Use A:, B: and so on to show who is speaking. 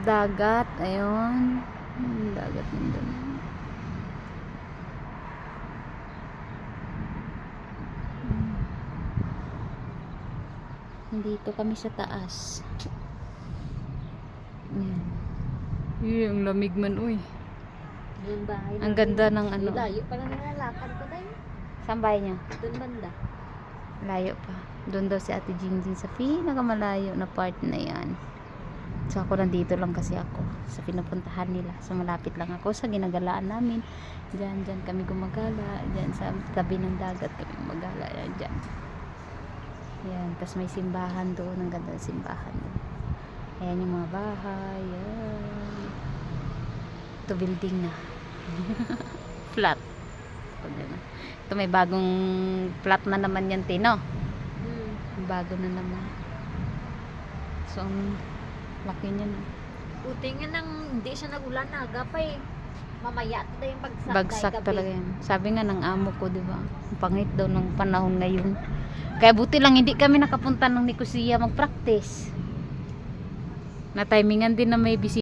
A: dagat. Ayun. Dagat nandun. Dito kami sa taas. Ayan. Ang lamig man, uy.
B: Yung bahay.
A: Ang ganda ng ano.
B: Layo pa lang nilalakad ko tayo.
A: Saan bahay niya?
B: Doon banda.
A: Layo pa. Doon daw si Ate Jingjing sa pinakamalayo na part na yan. So ako nandito lang kasi ako sa pinupuntahan nila. So malapit lang ako sa ginagalaan namin. Diyan kami gumagala. Diyan sa tabi ng dagat kami gumagala. Diyan. Yan. Tapos may simbahan doon. Ang ganda ng simbahan doon. Ayan yung mga bahay. Yan. Ito building na. Flat. Ito may bagong flat na naman yan, Tino. Bago na naman. So, ang laki niya na.
B: Buti nga nang hindi siya nagulan na. Agapay. Mamaya ito yung bagsak.
A: Bagsak talaga yan. Sabi nga ng amo ko, di ba? Ang pangit daw ng panahon ngayon. Kaya buti lang hindi kami nakapunta ng Nicosia mag-practice. Na timingan din na may bisita.